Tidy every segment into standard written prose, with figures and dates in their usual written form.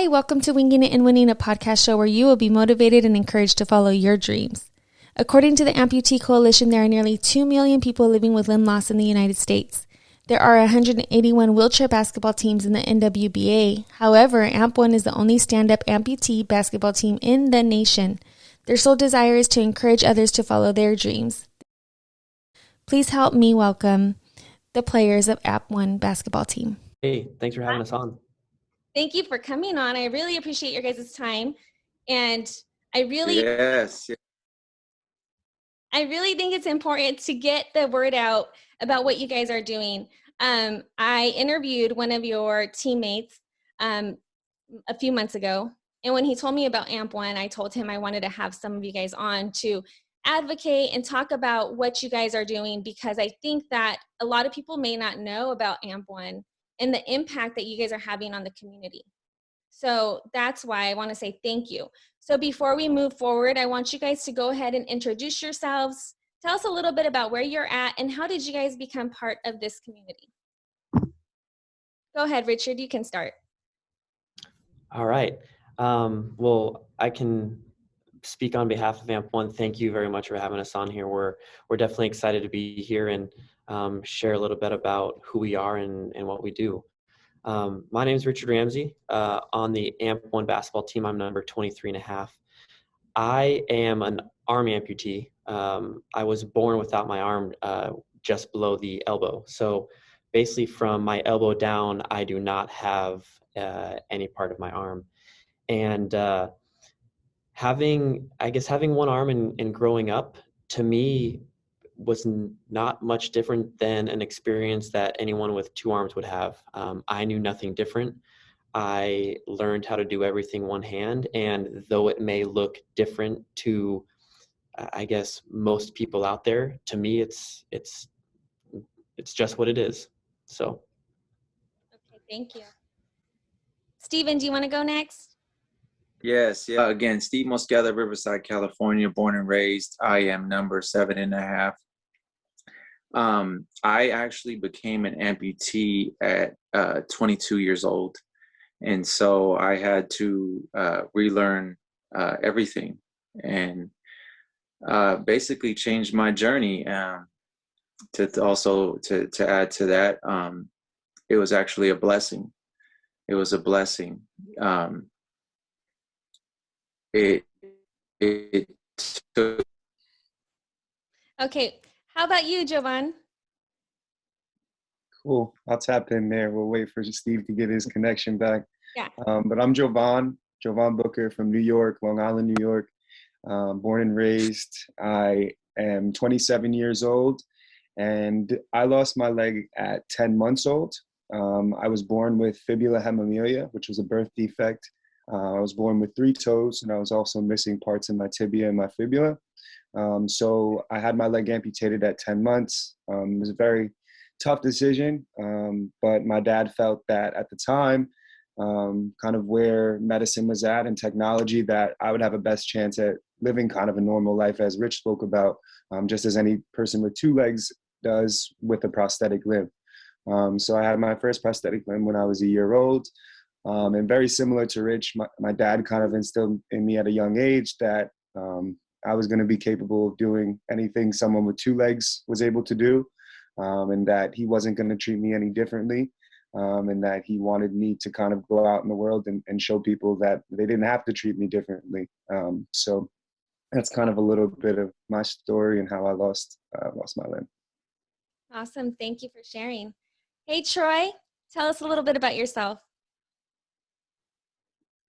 Hi, welcome to Winging It and Winning, a podcast show where you will be motivated and encouraged to follow your dreams. According to the Amputee Coalition, there are nearly 2 million people living with limb loss in the United States. There are 181 wheelchair basketball teams in the NWBA. However, AMP1 is the only stand-up amputee basketball team in the nation. Their sole desire is to encourage others to follow their dreams. Please help me welcome the players of AMP1 basketball team. Hey, thanks for having us on. Thank you for coming on. I really appreciate your guys' time. And I really think it's important to get the word out about what you guys are doing. I interviewed one of your teammates a few months ago. And when he told me about AMP1, I told him I wanted to have some of you guys on to advocate and talk about what you guys are doing, because I think that a lot of people may not know about AMP1 and the impact that you guys are having on the community. So that's why I want to say thank you. So before we move forward, I want you guys to go ahead and introduce yourselves. Tell us a little bit about where you're at and how did you guys become part of this community? Go ahead, Richard, you can start. All right. Well, I can speak on behalf of AMP1. Thank you very much for having us on here. We're definitely excited to be here and share a little bit about who we are and what we do. My name is Richard Ramsey. On the AMP1 basketball team, I'm number 23 and a half. I am an arm amputee. I was born without my arm just below the elbow. So basically from my elbow down, I do not have any part of my arm. And having one arm and growing up, to me, was not much different than an experience that anyone with two arms would have. I knew nothing different. I learned how to do everything one hand, and though it may look different to, I guess, most people out there, to me, it's just what it is. So. Okay, thank you. Steven, do you want to go next? Yes. Yeah. Again, Steve Mosqueda, Riverside, California, born and raised. I am number 7 and a half. I actually became an amputee at 22 years old. And so I had to relearn everything and basically change my journey. To add to that, it was actually a blessing. It was a blessing. It took. Okay. How about you, Jovan? Cool. I'll tap in there. We'll wait for Steve to get his connection back. Yeah. But I'm Jovan Booker from New York, Long Island, New York. Born and raised. I am 27 years old, and I lost my leg at 10 months old. I was born with fibula hemimelia, which was a birth defect. I was born with 3 toes, and I was also missing parts in my tibia and my fibula. So I had my leg amputated at 10 months. It was a very tough decision, but my dad felt that at the time, kind of where medicine was at and technology, that I would have a best chance at living kind of a normal life, as Rich spoke about, just as any person with 2 legs does with a prosthetic limb. So I had my first prosthetic limb when I was a year old. And very similar to Rich, my dad kind of instilled in me at a young age that I was going to be capable of doing anything someone with 2 legs was able to do, and that he wasn't going to treat me any differently, and that he wanted me to kind of go out in the world and show people that they didn't have to treat me differently. So that's kind of a little bit of my story and how I lost my limb. Awesome. Thank you for sharing. Hey, Troy, tell us a little bit about yourself.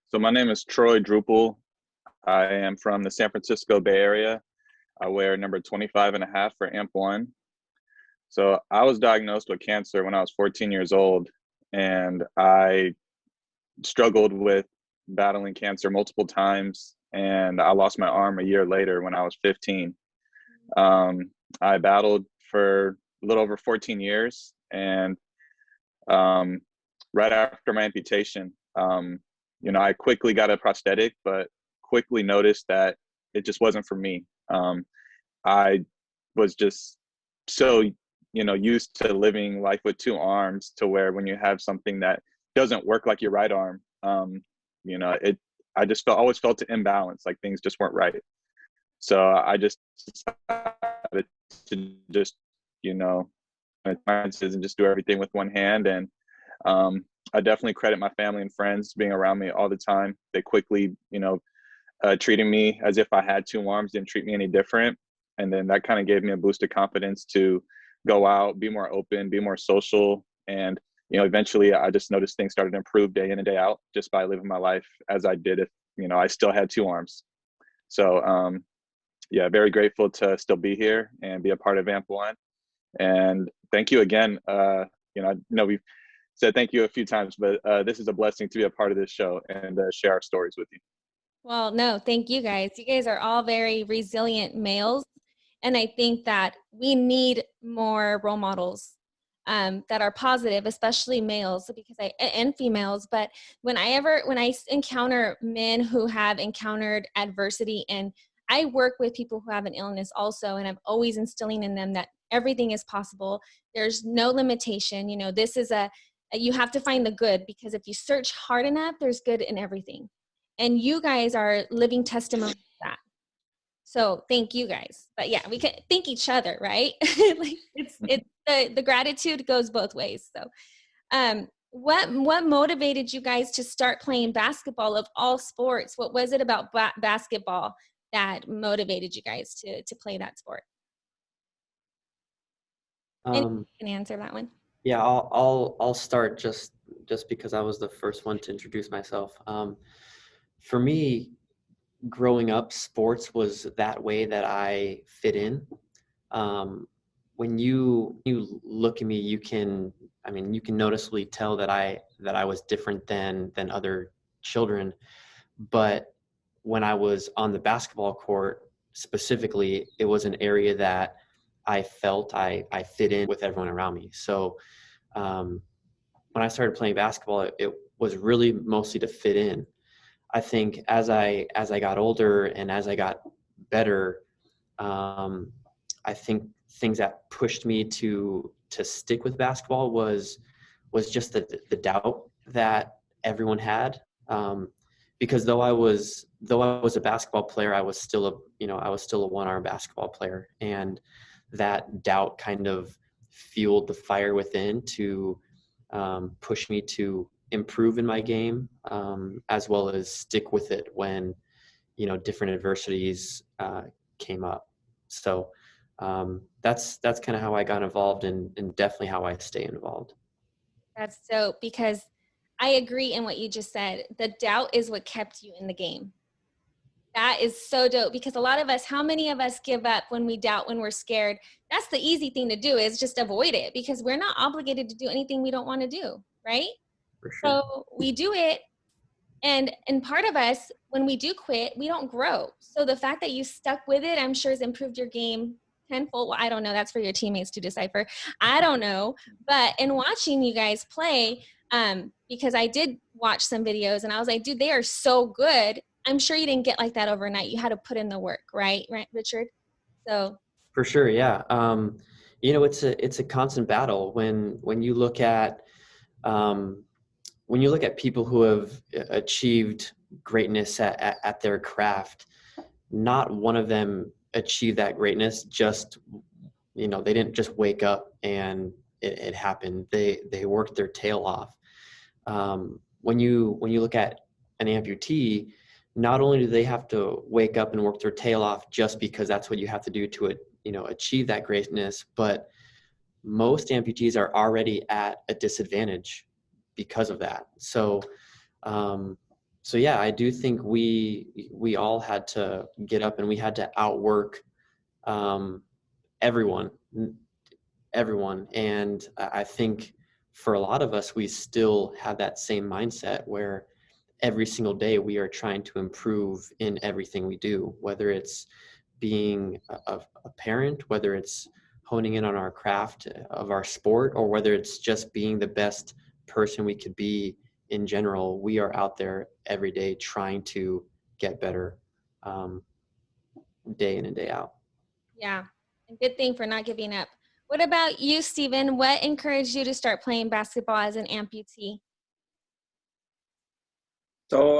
So my name is Troy Druppal. I am from the San Francisco Bay Area. I wear number 25 and a half for AMP1. So I was diagnosed with cancer when I was 14 years old, and I struggled with battling cancer multiple times, and I lost my arm a year later when I was 15. I battled for a little over 14 years, and right after my amputation, I quickly got a prosthetic, but quickly noticed that it just wasn't for me. I was just so, used to living life with 2 arms, to where when you have something that doesn't work like your right arm, I just always felt an imbalance, like things just weren't right. So I just decided to just, and just do everything with one hand. And I definitely credit my family and friends being around me all the time. They quickly, treating me as if I had two arms, didn't treat me any different. And then that kind of gave me a boost of confidence to go out, be more open, be more social. And, eventually I just noticed things started to improve day in and day out just by living my life as I did if, I still had two arms. So, yeah, very grateful to still be here and be a part of AMP1. And thank you again. I know we've said thank you a few times, but this is a blessing to be a part of this show and share our stories with you. Well, no, thank you guys. You guys are all very resilient males. And I think that we need more role models that are positive, especially males, and females. But when I encounter men who have encountered adversity, and I work with people who have an illness also, and I'm always instilling in them that everything is possible. There's no limitation. This is you have to find the good, because if you search hard enough, there's good in everything. And you guys are living testimony to that. So thank you guys. But yeah, we can thank each other, right? Like it's the gratitude goes both ways. So what motivated you guys to start playing basketball of all sports? What was it about basketball that motivated you guys to play that sport? Anyone can answer that one. Yeah, I'll start just because I was the first one to introduce myself. For me, growing up, sports was that way that I fit in. When you look at me, you can noticeably tell that I was different than other children. But when I was on the basketball court specifically, it was an area that I felt I fit in with everyone around me. So when I started playing basketball, it was really mostly to fit in. I think as I got older and as I got better, I think things that pushed me to stick with basketball was just the doubt that everyone had. Because though I was a basketball player, I was still a one-arm basketball player, and that doubt kind of fueled the fire within to push me to improve in my game, as well as stick with it when different adversities came up. So that's kind of how I got involved, and definitely how I stay involved. That's so, because I agree in what you just said. The doubt is what kept you in the game. That is so dope, because a lot of us, how many of us give up when we doubt, when we're scared? That's the easy thing to do, is just avoid it, because we're not obligated to do anything we don't want to do, right? For sure. So we do it, and part of us, when we do quit, we don't grow. So the fact that you stuck with it, I'm sure has improved your game tenfold. Well, I don't know. That's for your teammates to decipher. I don't know. But in watching you guys play, because I did watch some videos and I was like, dude, they are so good. I'm sure you didn't get like that overnight. You had to put in the work, right, Richard? So for sure, yeah. It's a constant battle when you look at people who have achieved greatness at their craft. Not one of them achieved that greatness just, they didn't just wake up and it happened. They worked their tail off. When you look at an amputee, not only do they have to wake up and work their tail off just because that's what you have to do to achieve that greatness, but most amputees are already at a disadvantage because of that. So yeah, I do think we all had to get up and we had to outwork everyone. And I think for a lot of us, we still have that same mindset where every single day we are trying to improve in everything we do, whether it's being a parent, whether it's honing in on our craft of our sport, or whether it's just being the best person we could be in general. We are out there every day trying to get better, day in and day out. yeah, a good thing for not giving up. What about you, Steven? What encouraged you to start playing basketball as an amputee? So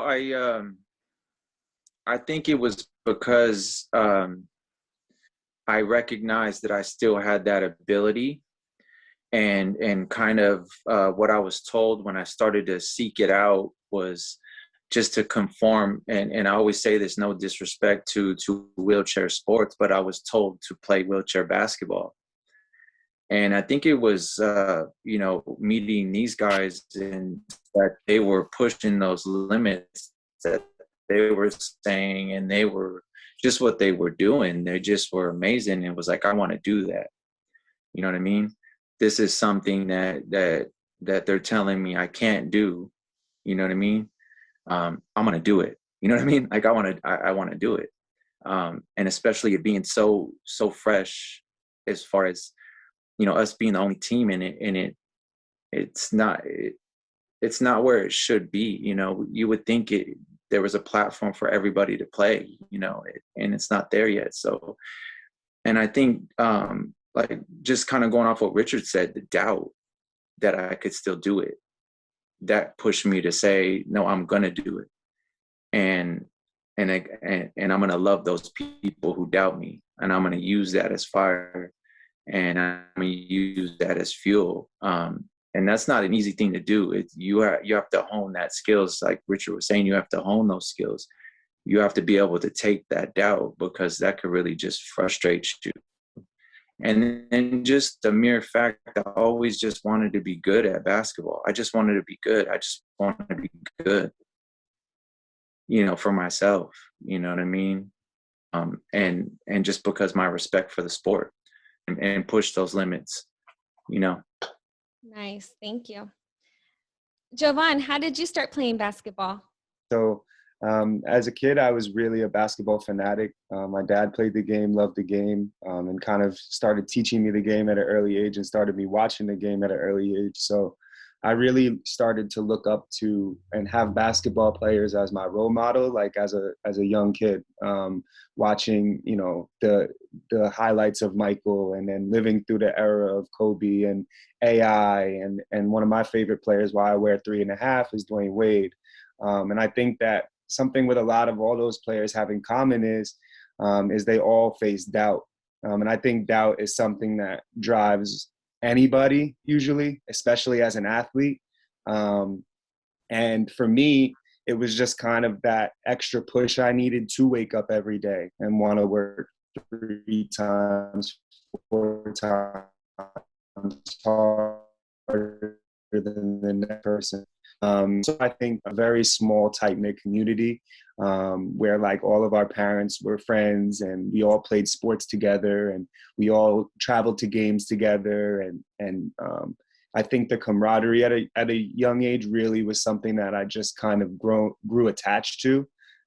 I think it was because I recognized that I still had that ability, and kind of what I was told when I started to seek it out was just to conform. And I always say this, no disrespect to wheelchair sports, but I was told to play wheelchair basketball. And I think it was, meeting these guys and that they were pushing those limits that they were saying, and they were just what they were doing. They just were amazing. It was like, I want to do that. You know what I mean? This is something that they're telling me I can't do. You know what I mean? I'm going to do it. You know what I mean? Like I want to do it. And especially it being so fresh, as far as, us being the only team in it, it's not where it should be. You would think there was a platform for everybody to play, and it's not there yet. So, and I think, like just kind of going off what Richard said, the doubt that I could still do it, that pushed me to say, no, I'm going to do it. And I'm going to love those people who doubt me, and I'm going to use that as fire, and I'm going to use that as fuel. And that's not an easy thing to do. You have to hone that skills. Like Richard was saying, you have to hone those skills. You have to be able to take that doubt, because that could really just frustrate you. And then just the mere fact that I always just wanted to be good at basketball. I just wanted to be good. I just wanted to be good, for myself, you know what I mean? And just because my respect for the sport, and push those limits, Nice. Thank you. Jovan, how did you start playing basketball? So as a kid, I was really a basketball fanatic. My dad played the game, loved the game, and kind of started teaching me the game at an early age, and started me watching the game at an early age. So I really started to look up to and have basketball players as my role model, like as a young kid, watching, the highlights of Michael, and then living through the era of Kobe and AI. And one of my favorite players, why I wear 3.5, is Dwayne Wade. And I think that something with a lot of all those players have in common is they all face doubt. And I think doubt is something that drives anybody usually, especially as an athlete. And for me, it was just kind of that extra push I needed to wake up every day and want to work 3 times, 4 times harder than the next person. So I think a very small, tight-knit community where like all of our parents were friends, and we all played sports together, and we all traveled to games together. And I think the camaraderie at a young age really was something that I just kind of grew attached to.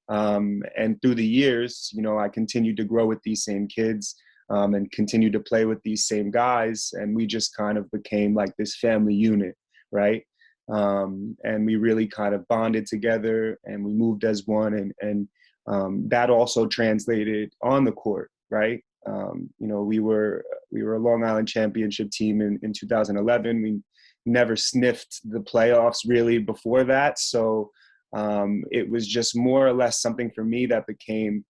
And through the years, I continued to grow with these same kids, and continued to play with these same guys. And we just kind of became like this family unit, right? And we really kind of bonded together, and we moved as one, and that also translated on the court, right? We were a Long Island championship team in 2011. We never sniffed the playoffs really before that, so it was just more or less something for me that became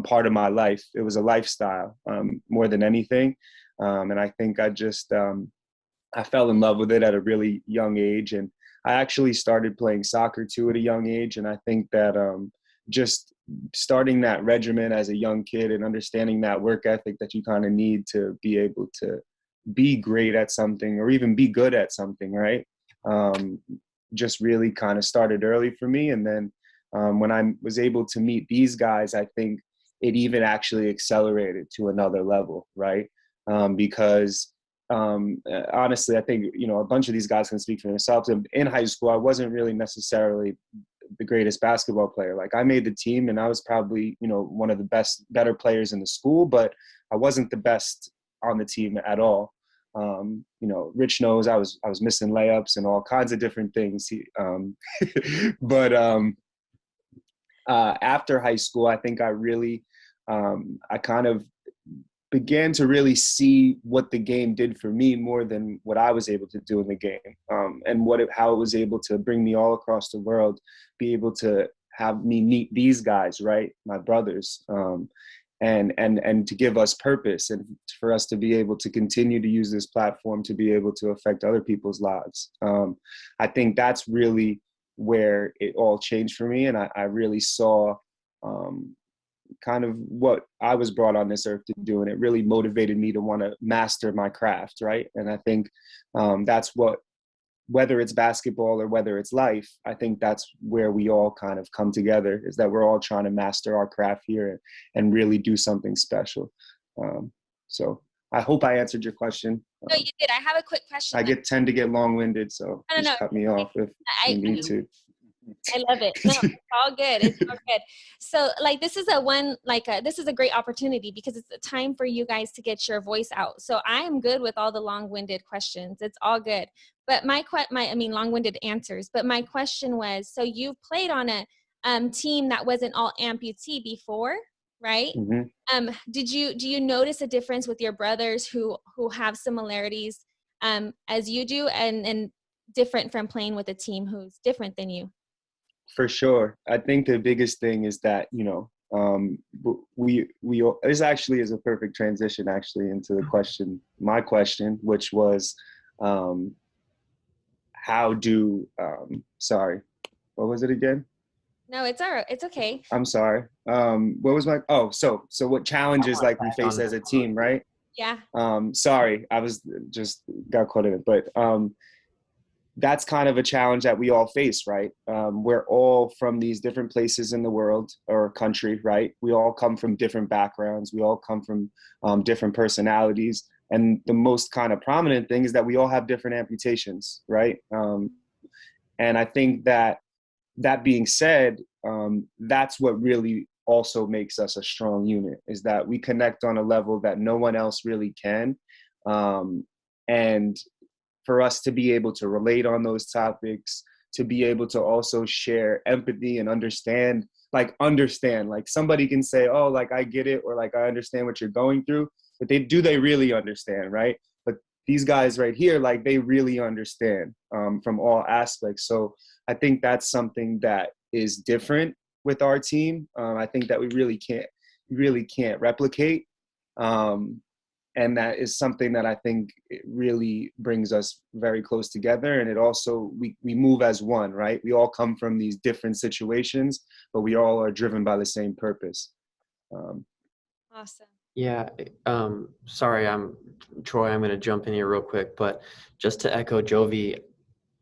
part of my life. It was a lifestyle more than anything, and I think I fell in love with it at a really young age. And I actually started playing soccer too at a young age. And I think that just starting that regimen as a young kid and understanding that work ethic that you kind of need to be able to be great at something, or even be good at something, right? Just really kind of started early for me. And then when I was able to meet these guys, I think it even actually accelerated to another level, right? Because honestly, I think, a bunch of these guys can speak for themselves. In high school, I wasn't really necessarily the greatest basketball player. Like, I made the team, and I was probably, one of the better players in the school, but I wasn't the best on the team at all. Rich knows I was missing layups and all kinds of different things. But after high school, I think I really, I kind of began to really see what the game did for me more than what I was able to do in the game, and how it was able to bring me all across the world, be able to have me meet these guys, right, my brothers, and to give us purpose, and for us to be able to continue to use this platform to be able to affect other people's lives. I think that's really where it all changed for me, and I really saw kind of what I was brought on this earth to do, and it really motivated me to want to master my craft, right? And I think that's what, whether it's basketball or whether it's life, I think that's where we all kind of come together, is that we're all trying to master our craft here and really do something special. So I hope I answered your question. No, you did. I have a quick question. I tend to get long-winded, so just cut me off if you need to. I love it. No, it's all good. It's all good. So like, this is this is a great opportunity because it's a time for you guys to get your voice out. So I am good with all the long-winded questions. It's all good. But long-winded answers. But my question was, so you've played on a team that wasn't all amputee before, right? Mm-hmm. Do you notice a difference with your brothers who have similarities as you do, and different from playing with a team who's different than you? For sure. I think the biggest thing is that, this actually is a perfect transition actually into my question, which was, sorry, what was it again? No, it's all right. It's okay. I'm sorry. What was so what challenges like we face as a team, right? Yeah. Sorry, I was just got caught in it, but that's kind of a challenge that we all face, right? We're all from these different places in the world or country, right? We all come from different backgrounds. We all come from different personalities. And the most kind of prominent thing is that we all have different amputations, right? And I think that being said, that's what really also makes us a strong unit, is that we connect on a level that no one else really can. And for us to be able to relate on those topics, to be able to also share empathy and understand, like somebody can say, oh, like I get it, or like I understand what you're going through, but do they really understand, right? But these guys right here, like they really understand from all aspects. So I think that's something that is different with our team. I think that we really can't replicate. And that is something that I think it really brings us very close together. And it also, we move as one, right? We all come from these different situations, but we all are driven by the same purpose. Awesome. Yeah. Sorry, Troy, I'm going to jump in here real quick, but just to echo Jovi,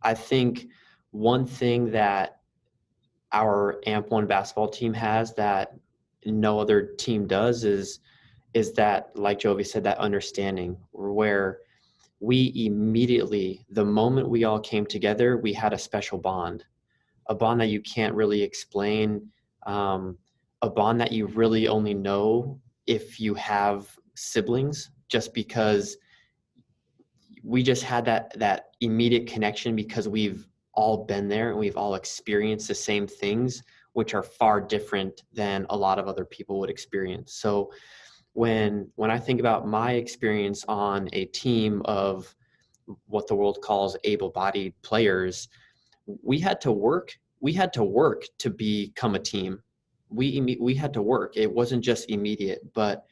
I think one thing that our AMP1 basketball team has that no other team does is that, like Jovi said, that understanding, where we immediately, the moment we all came together, we had a special bond, a bond that you can't really explain, a bond that you really only know if you have siblings, just because we just had that immediate connection because we've all been there and we've all experienced the same things, which are far different than a lot of other people would experience. So when I think about my experience on a team of what the world calls able-bodied players, we had to work to become a team. We had to work. It wasn't just immediate, but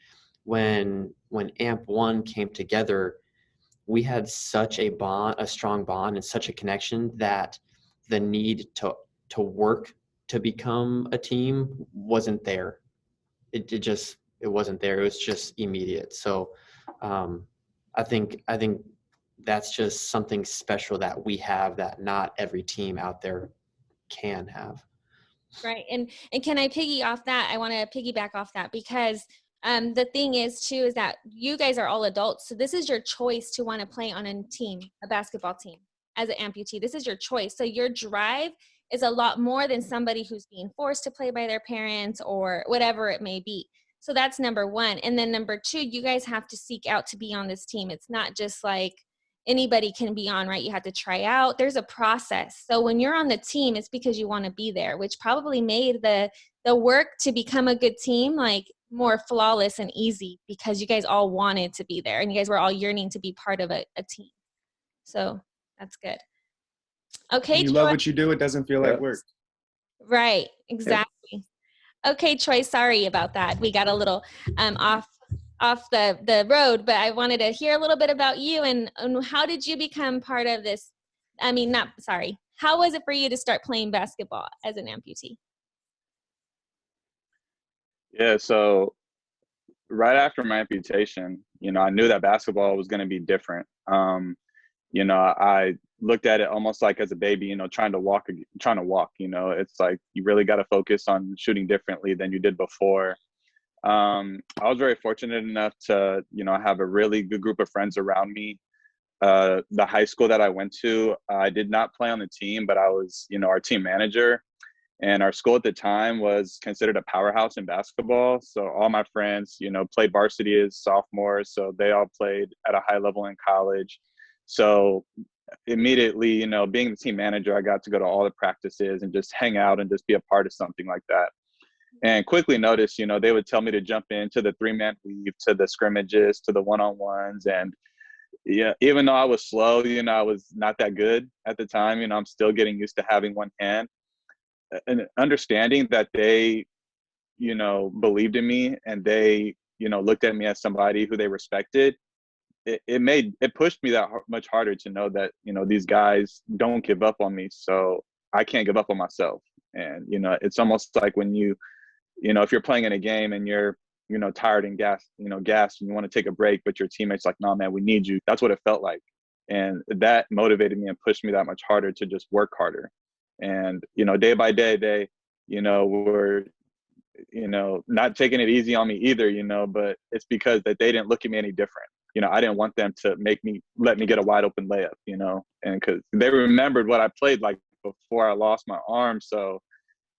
when AMP1 came together, we had such a strong bond and such a connection that the need to work to become a team wasn't there. It wasn't there. It was just immediate. So I think that's just something special that we have that not every team out there can have. Right. And can I piggyback off that, because the thing is too, is that you guys are all adults. So this is your choice to want to play on a team, a basketball team, as an amputee. This is your choice. So your drive is a lot more than somebody who's being forced to play by their parents or whatever it may be. So that's number one. And then number two, you guys have to seek out to be on this team. It's not just like anybody can be on, right? You have to try out. There's a process. So when you're on the team, it's because you want to be there, which probably made the work to become a good team like more flawless and easy because you guys all wanted to be there and you guys were all yearning to be part of a team. So that's good. Okay, When you Troy. love what you do, it doesn't feel like work. Right, exactly. Okay, Troy, sorry about that. We got a little off the road, but I wanted to hear a little bit about you and how did you become part of this? How was it for you to start playing basketball as an amputee? Yeah, so right after my amputation, I knew that basketball was going to be different. I looked at it almost like as a baby, trying to walk. It's like you really got to focus on shooting differently than you did before. I was very fortunate enough to, have a really good group of friends around me. The high school that I went to, I did not play on the team, but I was, our team manager. And our school at the time was considered a powerhouse in basketball. So all my friends, played varsity as sophomores. So they all played at a high level in college. So immediately, being the team manager, I got to go to all the practices and just hang out and just be a part of something like that. And quickly noticed, they would tell me to jump into the 3-man weave, to the scrimmages, to the one-on-ones. And yeah, even though I was slow, I was not that good at the time. I'm still getting used to having one hand. And understanding that they, believed in me and they, looked at me as somebody who they respected, it pushed me that much harder to know that, these guys don't give up on me. So I can't give up on myself. And, it's almost like when if you're playing in a game and you're, tired and gassed and you want to take a break, but your teammate's like, no, man, we need you. That's what it felt like. And that motivated me and pushed me that much harder to just work harder. And, day by day, they, were, not taking it easy on me either, but it's because that they didn't look at me any different. I didn't want them to let me get a wide open layup, and because they remembered what I played like before I lost my arm. So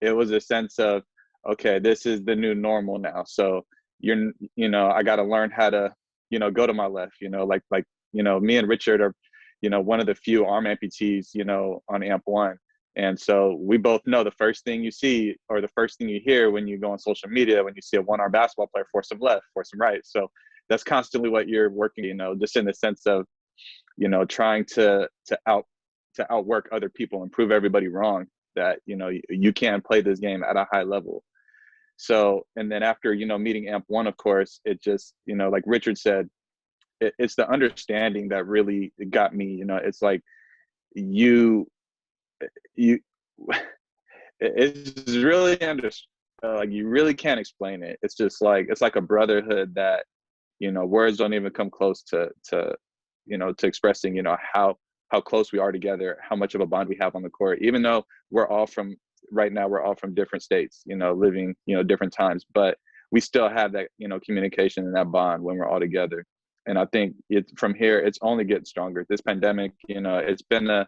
it was a sense of, okay, this is the new normal now. So I got to learn how to, go to my left, me and Richard are, one of the few arm amputees, on AMP1. And so we both know the first thing you see or the first thing you hear when you go on social media, when you see a one-arm basketball player, force him left, force him right. So that's constantly what you're working, just in the sense of, trying to outwork other people and prove everybody wrong that, you can play this game at a high level. So, and then after, meeting AMP1, of course, it just, like Richard said, it's the understanding that really got me, it's like you it's really like you really can't explain it. It's just like it's like a brotherhood that words don't even come close to expressing how close we are together, how much of a bond we have on the court, even though we're all from different states, living different times, but we still have that communication and that bond when we're all together. And I think from here it's only getting stronger. This pandemic, it's been a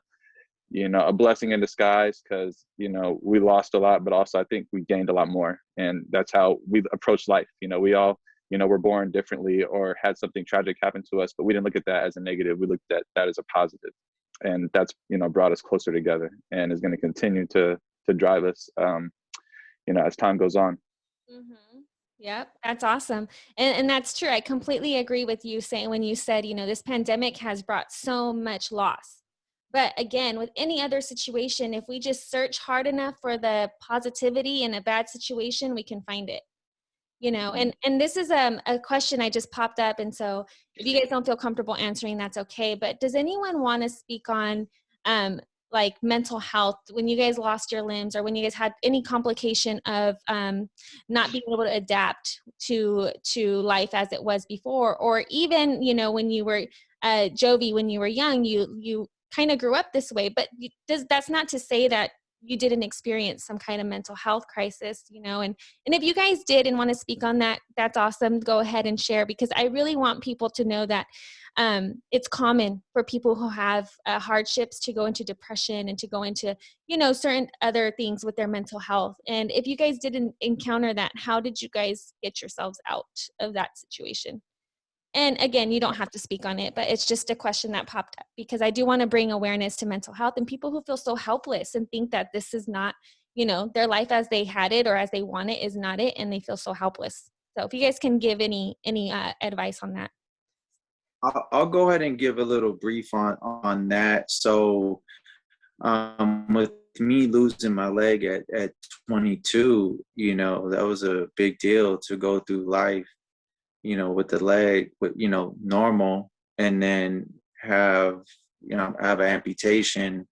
blessing in disguise because, we lost a lot, but also I think we gained a lot more. And that's how we approach life. We all, were born differently or had something tragic happen to us, but we didn't look at that as a negative. We looked at that as a positive. And that's, brought us closer together and is going to continue to drive us, as time goes on. Mm-hmm. Yep, that's awesome. And that's true. I completely agree with you saying when you said, this pandemic has brought so much loss. But again, with any other situation, if we just search hard enough for the positivity in a bad situation, we can find it. And this is a question I just popped up. And so if you guys don't feel comfortable answering, that's okay. But does anyone want to speak on like mental health when you guys lost your limbs or when you guys had any complication of not being able to adapt to life as it was before? Or even, when you were Jovi, when you were young, you kind of grew up this way, but that's not to say that you didn't experience some kind of mental health crisis, and if you guys did and want to speak on that, that's awesome. Go ahead and share, because I really want people to know that it's common for people who have hardships to go into depression and to go into, certain other things with their mental health. And if you guys didn't encounter that, how did you guys get yourselves out of that situation? And again, you don't have to speak on it, but it's just a question that popped up because I do want to bring awareness to mental health and people who feel so helpless and think that this is not, their life as they had it or as they want it is not it, and they feel so helpless. So if you guys can give any advice on that. I'll go ahead and give a little brief on that. So with me losing my leg at 22, you know, that was a big deal to go through life, you know, with the leg, with, you know, normal, and then have an amputation.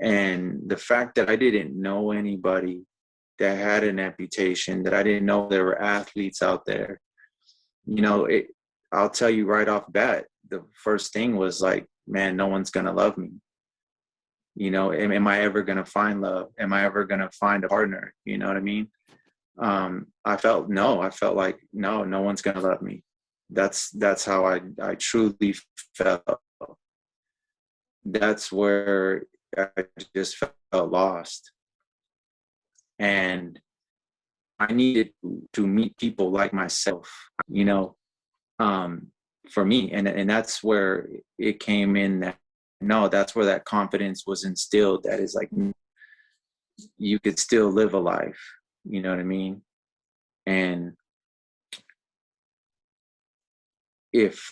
And the fact that I didn't know anybody that had an amputation, that I didn't know there were athletes out there, you know, I'll tell you right off bat, the first thing was like, man, no one's going to love me. You know, am I ever going to find love? Am I ever going to find a partner? You know what I mean? I felt like, no one's going to love me. That's how I truly felt. That's where I just felt lost. And I needed to meet people like myself, you know, for me. And that's where it came in that, that's where that confidence was instilled. That is like, you could still live a life, you know what I mean? And if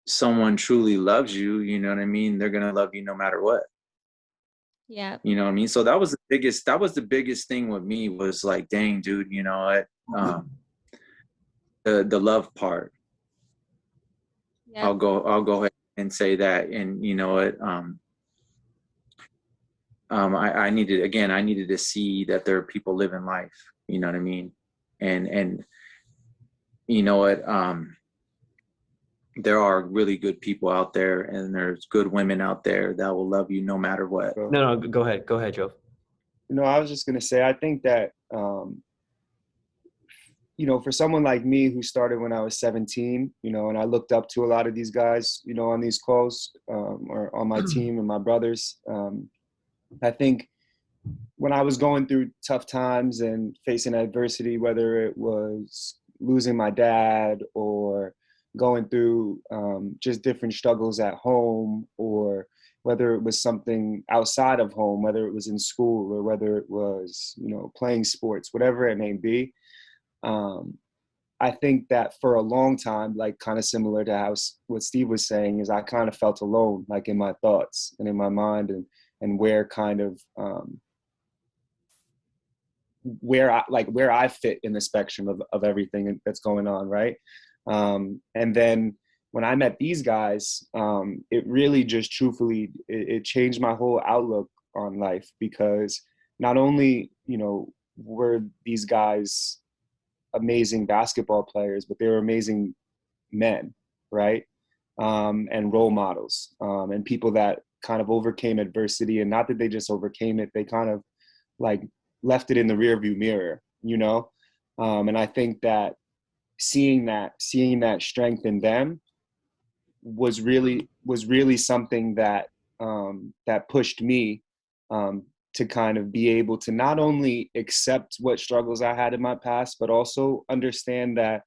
someone truly loves you, you know what I mean, they're going to love you no matter what. Yeah. You know what I mean? So that was the biggest thing with me, was like, dang, dude, you know what? The love part. Yeah. I'll go ahead and say that. And you know what? I needed to see that there are people living life, you know what I mean? And you know what? There are really good people out there, and there's good women out there that will love you no matter what. No, go ahead, Joe. You know, I was just going to say, I think that, you know, for someone like me who started when I was 17, you know, and I looked up to a lot of these guys, you know, on these calls, or on my team and my brothers, I think when I was going through tough times and facing adversity, whether it was losing my dad or going through just different struggles at home, or whether it was something outside of home, whether it was in school or whether it was, you know, playing sports, whatever it may be. I think that for a long time, like kind of similar to how what Steve was saying, is I kind of felt alone, like in my thoughts and in my mind, and where kind of where I fit in the spectrum of everything that's going on, right? And then when I met these guys, it really just truthfully, it changed my whole outlook on life, because not only, you know, were these guys amazing basketball players, but they were amazing men, right? And role models, and people that kind of overcame adversity, and not that they just overcame it, they kind of like left it in the rearview mirror, you know? And I think that seeing that strength in them was really something that that pushed me to kind of be able to not only accept what struggles I had in my past, but also understand that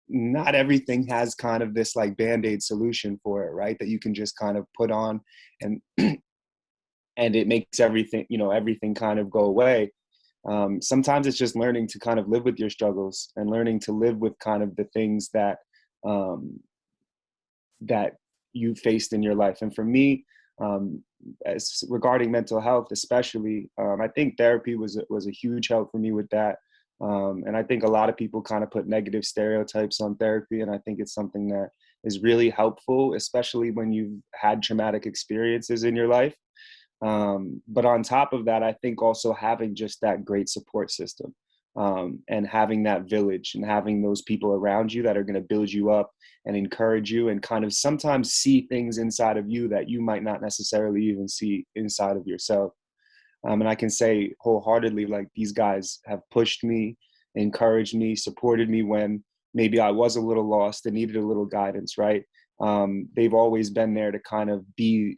not everything has kind of this like Band-Aid solution for it, right? That you can just kind of put on and and it makes everything, you know, everything kind of go away. Sometimes it's just learning to kind of live with your struggles and learning to live with kind of the things that that you faced in your life. And for me, as regarding mental health, especially, I think therapy was a huge help for me with that. And I think a lot of people kind of put negative stereotypes on therapy, and I think it's something that is really helpful, especially when you've had traumatic experiences in your life. But on top of that, I think also having just that great support system, and having that village and having those people around you that are going to build you up and encourage you and kind of sometimes see things inside of you that you might not necessarily even see inside of yourself. And I can say wholeheartedly, like, these guys have pushed me, encouraged me, supported me when maybe I was a little lost and needed a little guidance, right? They've always been there to kind of be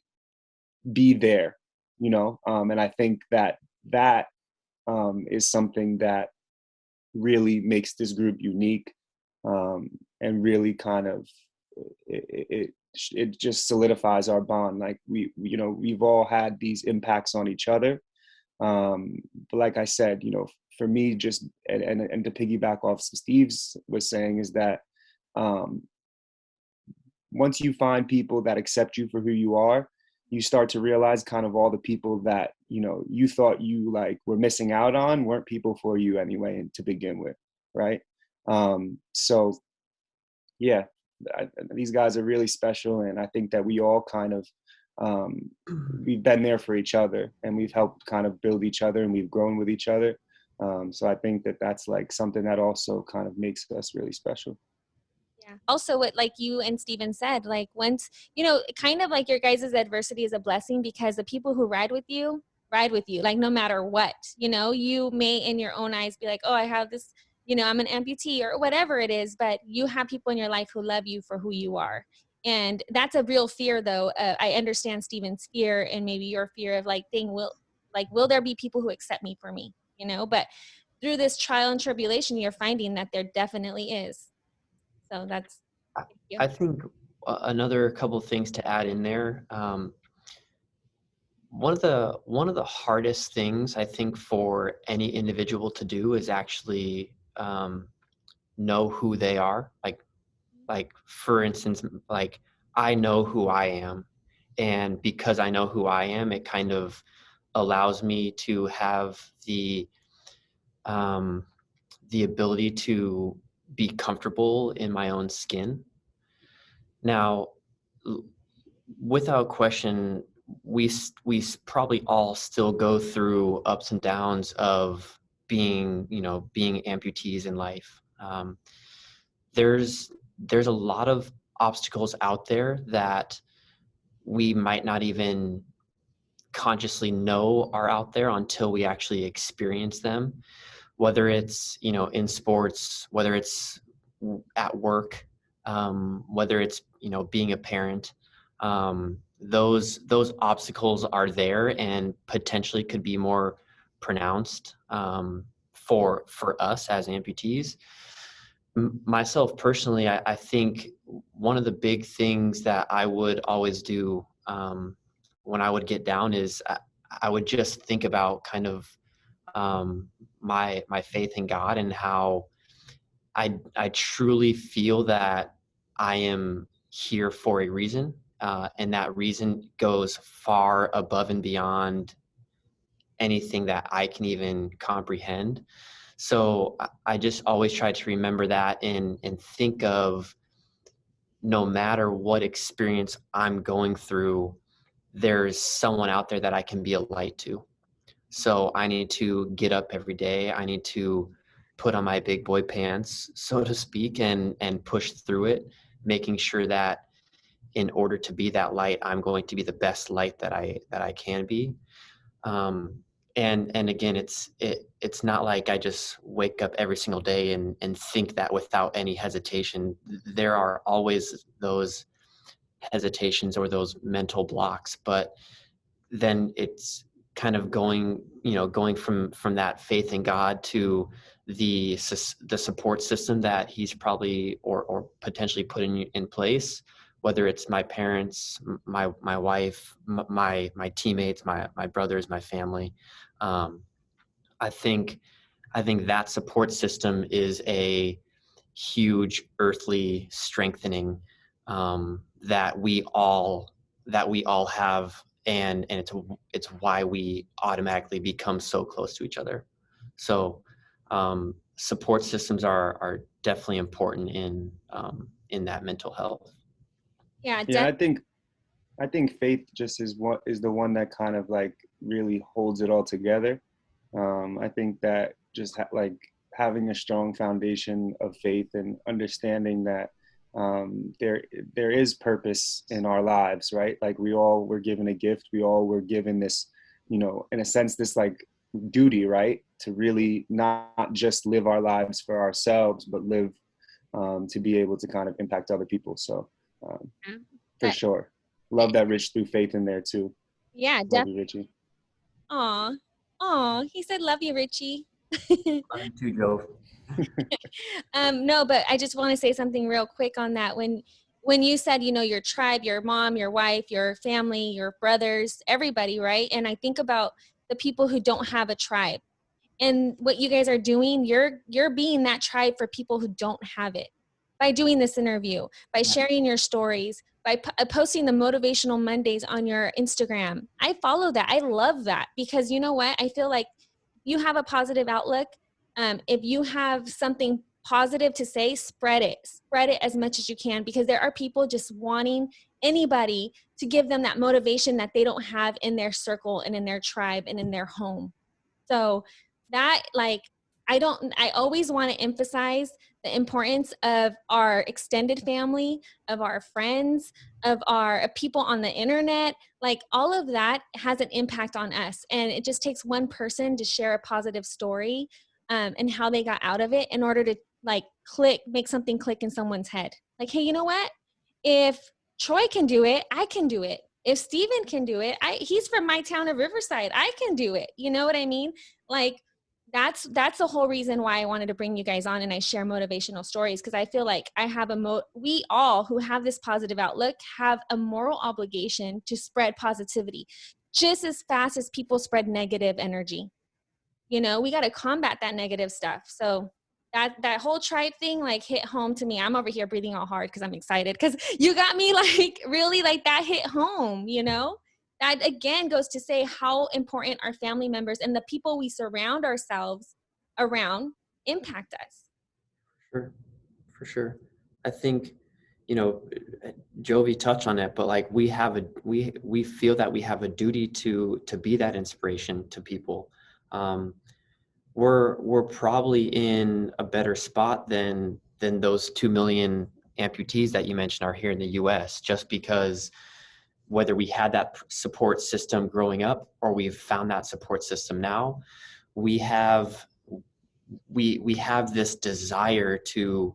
there, you know? And I think that is something that really makes this group unique, and really kind of, it just solidifies our bond. Like we've all had these impacts on each other. But like I said, you know, for me, just and to piggyback off Steve's was saying, is that once you find people that accept you for who you are, you start to realize kind of all the people that, you know, you thought you like were missing out on weren't people for you anyway to begin with, right? So yeah, these guys are really special, and I think that we all kind of we've been there for each other, and we've helped kind of build each other, and we've grown with each other. So I think that that's like something that also kind of makes us really special. Yeah. Also, what like you and Steven said, like once, you know, kind of like your guys' adversity is a blessing, because the people who ride with you, like no matter what. You know, you may in your own eyes be like, oh, I have this, you know, I'm an amputee or whatever it is, but you have people in your life who love you for who you are. And that's a real fear, though. I understand Steven's fear and maybe your fear of like, will there be people who accept me for me? You know, but through this trial and tribulation, you're finding that there definitely is. So that's, yeah. I think another couple of things to add in there. One of the hardest things I think for any individual to do is actually know who they are. Like for instance, like I know who I am, and because I know who I am, it kind of allows me to have the ability to be comfortable in my own skin. Now, without question, we probably all still go through ups and downs of being amputees in life. There's a lot of obstacles out there that we might not even consciously know are out there until we actually experience them, whether it's, you know, in sports, whether it's at work, whether it's, you know, being a parent. Those obstacles are there and potentially could be more pronounced for us as amputees. Myself personally, I think one of the big things that I would always do when I would get down is I would just think about kind of my faith in God, and how I truly feel that I am here for a reason, and that reason goes far above and beyond anything that I can even comprehend. So I just always try to remember that and think of, no matter what experience I'm going through, there's someone out there that I can be a light to. So I need to get up every day. I need to put on my big boy pants, so to speak, and push through it, making sure that in order to be that light, I'm going to be the best light that I can be. And again, it's not like I just wake up every single day and think that without any hesitation. There are always those hesitations or those mental blocks, but then it's kind of going from that faith in God to the support system that he's probably or potentially put in place, whether it's my parents, my wife, my teammates, my brothers, my family. I think that support system is a huge earthly strengthening that we all have, and it's why we automatically become so close to each other. So support systems are definitely important in that mental health. Yeah, Yeah, I think faith just is the one that kind of like really holds it all together. I think that just like having a strong foundation of faith and understanding that there is purpose in our lives, right? Like we all were given a gift. We all were given this, you know, in a sense, this like duty, right? To really not just live our lives for ourselves, but live to be able to kind of impact other people. So for sure. Love that Rich threw faith in there too. Yeah, Love definitely. you, Richie. Aw, he said, love you, Richie. Love you too, Joe. No, but I just want to say something real quick on that. When you said, you know, your tribe, your mom, your wife, your family, your brothers, everybody, right? And I think about the people who don't have a tribe. And what you guys are doing, you're being that tribe for people who don't have it. By doing this interview, by sharing your stories, by posting the Motivational Mondays on your Instagram. I follow that. I love that because you know what? I feel like you have a positive outlook. If you have something positive to say, spread it as much as you can, because there are people just wanting anybody to give them that motivation that they don't have in their circle and in their tribe and in their home. So that, like, I always want to emphasize the importance of our extended family, of our friends, of our people on the internet. Like, all of that has an impact on us. And it just takes one person to share a positive story and how they got out of it in order to like make something click in someone's head. Like, hey, you know what? If Troy can do it, I can do it. If Steven can do it, he's from my town of Riverside, I can do it. You know what I mean? Like, that's the whole reason why I wanted to bring you guys on and I share motivational stories, because I feel like I have we all who have this positive outlook have a moral obligation to spread positivity just as fast as people spread negative energy. You know, we got to combat that negative stuff. So that whole tribe thing like hit home to me. I'm over here breathing all hard because I'm excited because you got me like really like that hit home, you know? That again goes to say how important our family members and the people we surround ourselves around impact us. Sure, for sure. I think, you know, Jovi touched on it, but like we feel that we have a duty to be that inspiration to people. We're probably in a better spot than those 2 million amputees that you mentioned are here in the U.S. just because whether we had that support system growing up or we've found that support system now, we have this desire to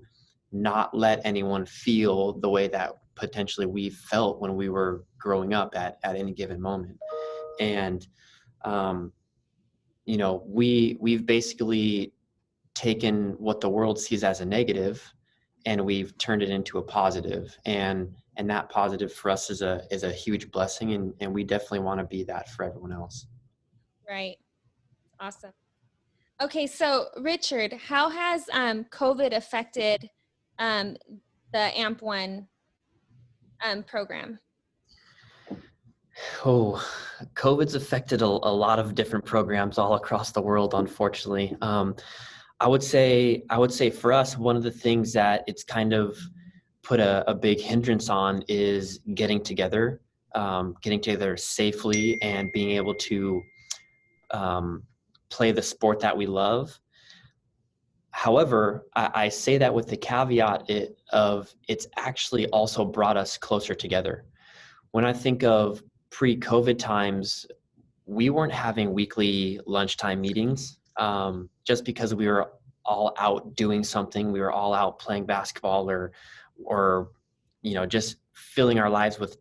not let anyone feel the way that potentially we felt when we were growing up at any given moment. And, you know, we've basically taken what the world sees as a negative and we've turned it into a positive. And that positive for us is a huge blessing. And we definitely want to be that for everyone else. Right. Awesome. Okay. So Richard, how has COVID affected the AMP1 program? Oh, COVID's affected a lot of different programs all across the world, unfortunately. I would say for us, one of the things that it's kind of put a big hindrance on is getting together safely and being able to play the sport that we love. However, I say that with the caveat it's actually also brought us closer together. When I think of pre-COVID times, we weren't having weekly lunchtime meetings just because we were all out doing something. We were all out playing basketball or you know, just filling our lives with